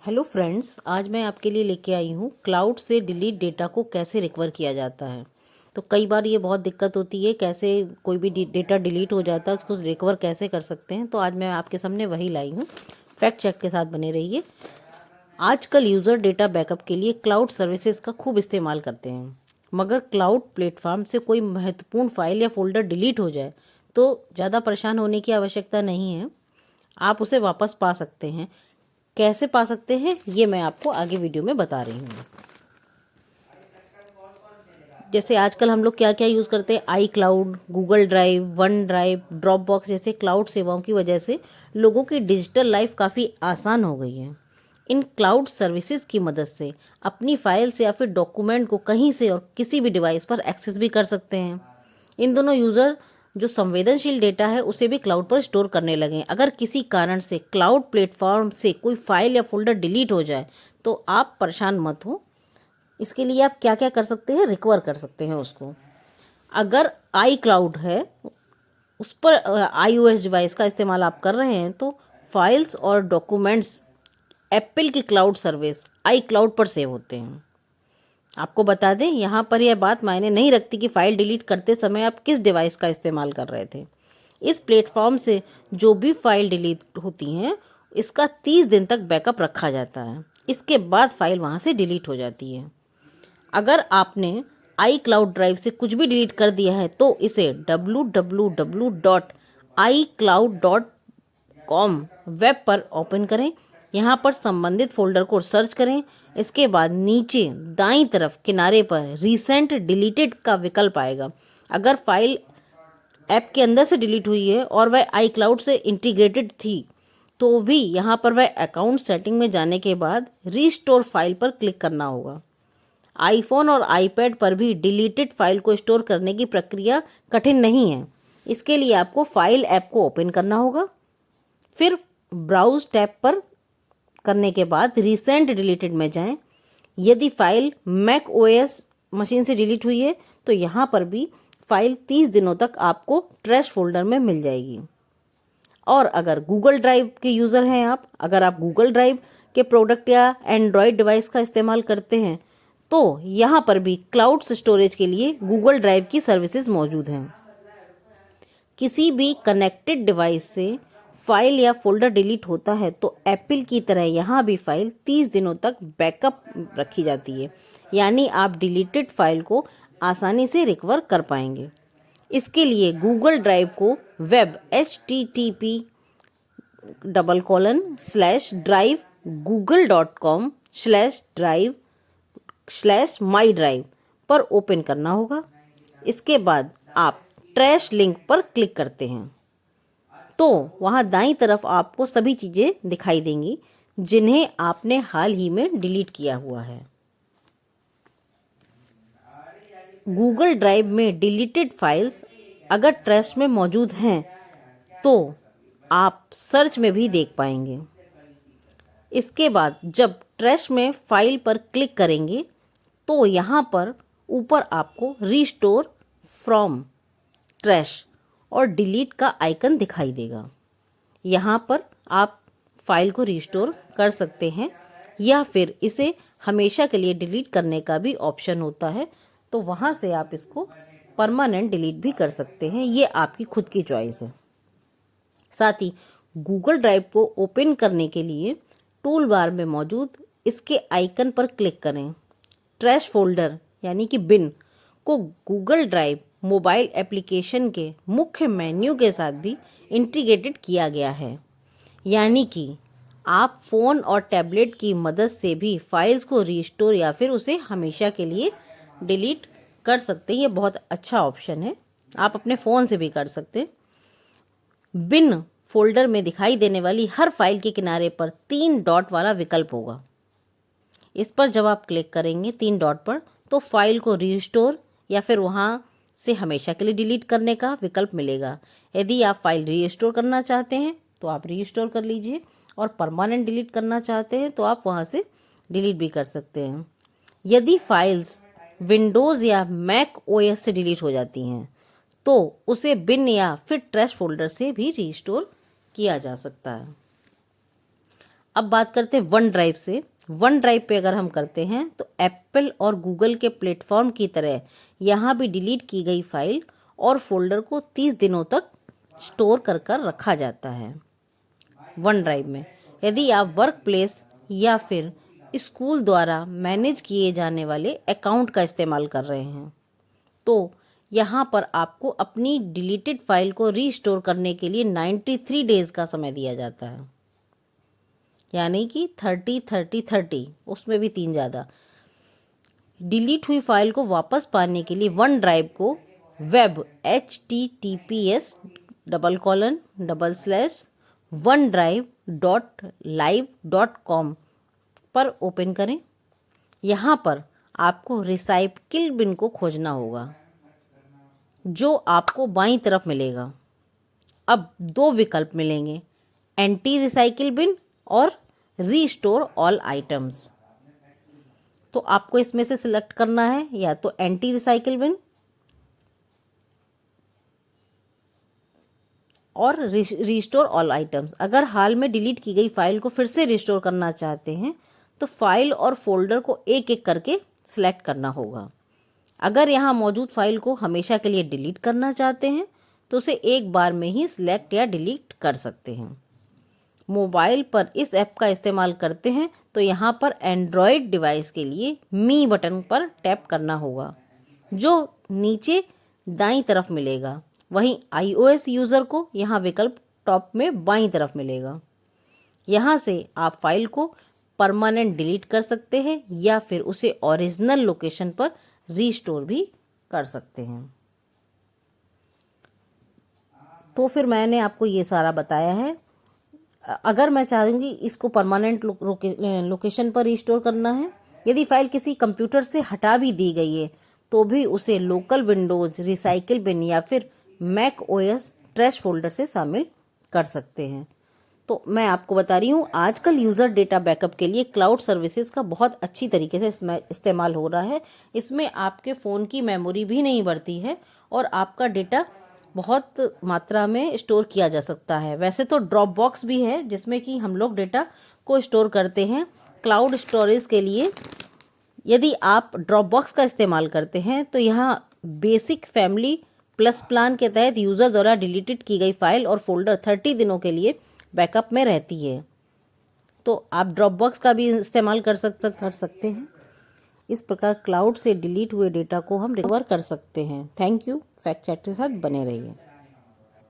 Hello friends, आज मैं आपके लिए लेके आई हूँ क्लाउड से डिलीट डेटा को कैसे रिकवर किया जाता है। तो कई बार ये बहुत दिक्कत होती है, कैसे कोई भी डेटा डिलीट हो जाता है उसको रिकवर कैसे कर सकते हैं। तो आज मैं आपके सामने वही लाई हूँ। फैक्ट चेक के साथ बने रहिए। आजकल यूज़र डेटा बैकअप के लिए क्लाउड सर्विसेज का खूब इस्तेमाल करते हैं, मगर क्लाउड प्लेटफॉर्म से कोई महत्वपूर्ण फाइल या फोल्डर डिलीट हो जाए तो ज़्यादा परेशान होने की आवश्यकता नहीं है। आप उसे वापस पा सकते हैं। कैसे पा सकते हैं ये मैं आपको आगे वीडियो में बता रही हूँ। जैसे आजकल हम लोग क्या क्या यूज़ करते हैं, iCloud, Google Drive, OneDrive, Dropbox जैसे क्लाउड सेवाओं की वजह से लोगों की डिजिटल लाइफ काफ़ी आसान हो गई है। इन क्लाउड सर्विसेज की मदद से अपनी फाइल्स या फिर डॉक्यूमेंट को कहीं से और किसी भी डिवाइस पर एक्सेस भी कर सकते हैं। इन दोनों यूज़र जो संवेदनशील डेटा है उसे भी क्लाउड पर स्टोर करने लगे। अगर किसी कारण से क्लाउड प्लेटफॉर्म से कोई फाइल या फोल्डर डिलीट हो जाए तो आप परेशान मत हो। इसके लिए आप क्या क्या कर सकते हैं, रिकवर कर सकते हैं उसको। अगर आई क्लाउड है, उस पर iOS डिवाइस का इस्तेमाल आप कर रहे हैं तो फाइल्स और डॉक्यूमेंट्स एप्पल की क्लाउड सर्विस आई क्लाउड पर सेव होते हैं। आपको बता दें, यहाँ पर यह बात मायने नहीं रखती कि फ़ाइल डिलीट करते समय आप किस डिवाइस का इस्तेमाल कर रहे थे। इस प्लेटफॉर्म से जो भी फाइल डिलीट होती हैं इसका 30 दिन तक बैकअप रखा जाता है। इसके बाद फाइल वहाँ से डिलीट हो जाती है। अगर आपने आई क्लाउड ड्राइव से कुछ भी डिलीट कर दिया है तो इसे www.icloud.com वेब पर ओपन करें। यहाँ पर संबंधित फोल्डर को सर्च करें। इसके बाद नीचे दाईं तरफ किनारे पर रिसेंट डिलीटेड का विकल्प आएगा। अगर फाइल ऐप के अंदर से डिलीट हुई है और वह आई क्लाउड से इंटीग्रेटेड थी तो भी यहाँ पर वह अकाउंट सेटिंग में जाने के बाद रीस्टोर फाइल पर क्लिक करना होगा। आईफोन और आईपैड पर भी डिलीटेड फाइल को स्टोर करने की प्रक्रिया कठिन नहीं है। इसके लिए आपको फाइल ऐप को ओपन करना होगा, फिर ब्राउज टैब पर करने के बाद रिसेंट डिलीटेड में जाएं। यदि फाइल मैक ओएस मशीन से डिलीट हुई है तो यहाँ पर भी फाइल 30 दिनों तक आपको ट्रैश फोल्डर में मिल जाएगी। और अगर गूगल ड्राइव के यूज़र हैं आप, अगर आप गूगल ड्राइव के प्रोडक्ट या एंड्रॉयड डिवाइस का इस्तेमाल करते हैं तो यहाँ पर भी क्लाउड स्टोरेज के लिए गूगल ड्राइव की सर्विसेज मौजूद हैं। किसी भी कनेक्टेड डिवाइस से फाइल या फोल्डर डिलीट होता है तो एप्पल की तरह यहाँ भी फाइल 30 दिनों तक बैकअप रखी जाती है, यानी आप डिलीटेड फाइल को आसानी से रिकवर कर पाएंगे। इसके लिए गूगल ड्राइव को वेब http://drive google.com/drive/my drive पर ओपन करना होगा। इसके बाद आप ट्रैश लिंक पर क्लिक करते हैं तो वहाँ दाईं तरफ आपको सभी चीज़ें दिखाई देंगी जिन्हें आपने हाल ही में डिलीट किया हुआ है। गूगल ड्राइव में डिलीटेड फाइल्स अगर ट्रैश में मौजूद हैं तो आप सर्च में भी देख पाएंगे। इसके बाद जब ट्रैश में फाइल पर क्लिक करेंगे तो यहाँ पर ऊपर आपको रीस्टोर फ्रॉम ट्रैश और डिलीट का आइकन दिखाई देगा। यहाँ पर आप फाइल को रीस्टोर कर सकते हैं या फिर इसे हमेशा के लिए डिलीट करने का भी ऑप्शन होता है, तो वहाँ से आप इसको परमानेंट डिलीट भी कर सकते हैं। ये आपकी खुद की चॉइस है। साथ ही गूगल ड्राइव को ओपन करने के लिए टूल बार में मौजूद इसके आइकन पर क्लिक करें। ट्रैश फोल्डर यानी कि बिन को गूगल ड्राइव मोबाइल एप्लीकेशन के मुख्य मेन्यू के साथ भी इंटीग्रेटेड किया गया है, यानी कि आप फ़ोन और टैबलेट की मदद से भी फाइल्स को रीस्टोर या फिर उसे हमेशा के लिए डिलीट कर सकते हैं। ये बहुत अच्छा ऑप्शन है, आप अपने फ़ोन से भी कर सकते हैं। बिन फोल्डर में दिखाई देने वाली हर फाइल के किनारे पर 3 डॉट वाला विकल्प होगा। इस पर जब आप क्लिक करेंगे 3 डॉट पर तो फाइल को रीस्टोर या फिर वहाँ से हमेशा के लिए डिलीट करने का विकल्प मिलेगा। यदि आप फाइल रीस्टोर करना चाहते हैं तो आप रीस्टोर कर लीजिए और परमानेंट डिलीट करना चाहते हैं तो आप वहाँ से डिलीट भी कर सकते हैं। यदि फाइल्स विंडोज़ या मैक ओएस से डिलीट हो जाती हैं तो उसे बिन या फिर ट्रैश फोल्डर से भी रीस्टोर किया जा सकता है। अब बात करते हैं वन ड्राइव से। वन ड्राइव पे अगर हम करते हैं तो एप्पल और गूगल के प्लेटफॉर्म की तरह यहाँ भी डिलीट की गई फाइल और फोल्डर को 30 दिनों तक स्टोर कर रखा जाता है वन ड्राइव में। यदि आप वर्क प्लेस या फिर स्कूल द्वारा मैनेज किए जाने वाले अकाउंट का इस्तेमाल कर रहे हैं तो यहाँ पर आपको अपनी डिलीटेड फाइल को रीस्टोर करने के लिए 93 डेज़ का समय दिया जाता है, यानी कि 30-30-30, उसमें भी 3 ज़्यादा। डिलीट हुई फाइल को वापस पाने के लिए वन ड्राइव को वेब https://onedrive.live.com पर ओपन करें। यहाँ पर आपको रिसाइकिल बिन को खोजना होगा जो आपको बाईं तरफ मिलेगा। अब 2 विकल्प मिलेंगे, एंटी रिसाइकिल बिन और रीस्टोर ऑल आइटम्स। तो आपको इसमें से सिलेक्ट करना है या तो एंटी रिसाइकिल बिन और रीस्टोर ऑल आइटम्स। अगर हाल में डिलीट की गई फाइल को फिर से रिस्टोर करना चाहते हैं तो फाइल और फोल्डर को एक एक करके सिलेक्ट करना होगा। अगर यहाँ मौजूद फाइल को हमेशा के लिए डिलीट करना चाहते हैं तो उसे एक बार में ही सिलेक्ट या डिलीट कर सकते हैं। मोबाइल पर इस ऐप का इस्तेमाल करते हैं तो यहाँ पर एंड्रॉयड डिवाइस के लिए मी बटन पर टैप करना होगा जो नीचे दाईं तरफ मिलेगा। वहीं iOS यूज़र को यहाँ विकल्प टॉप में बाईं तरफ मिलेगा। यहाँ से आप फाइल को परमानेंट डिलीट कर सकते हैं या फिर उसे ओरिजिनल लोकेशन पर रीस्टोर भी कर सकते हैं। तो फिर मैंने आपको ये सारा बताया है। अगर मैं चाहूँगी इसको परमानेंट लोकेशन पर रीस्टोर करना है, यदि फाइल किसी कंप्यूटर से हटा भी दी गई है तो भी उसे लोकल विंडोज रिसाइकिल बिन या फिर मैक ओएस ट्रैश फोल्डर से शामिल कर सकते हैं। तो मैं आपको बता रही हूँ आजकल यूज़र डेटा बैकअप के लिए क्लाउड सर्विसेज का बहुत अच्छी तरीके से इसमें इस्तेमाल हो रहा है। इसमें आपके फ़ोन की मेमोरी भी नहीं बढ़ती है और आपका डेटा बहुत मात्रा में स्टोर किया जा सकता है। वैसे तो ड्रॉप बॉक्स भी है जिसमें कि हम लोग डेटा को स्टोर करते हैं क्लाउड स्टोरेज के लिए। यदि आप ड्रॉप बॉक्स का इस्तेमाल करते हैं तो यहाँ बेसिक फैमिली प्लस प्लान के तहत यूज़र द्वारा डिलीटेड की गई फाइल और फोल्डर 30 दिनों के लिए बैकअप में रहती है। तो आप ड्रॉप बॉक्स का भी इस्तेमाल कर सकते हैं। इस प्रकार क्लाउड से डिलीट हुए डेटा को हम रिकवर कर सकते हैं। Thank you. फैक्ट चैट के साथ बने रहिए।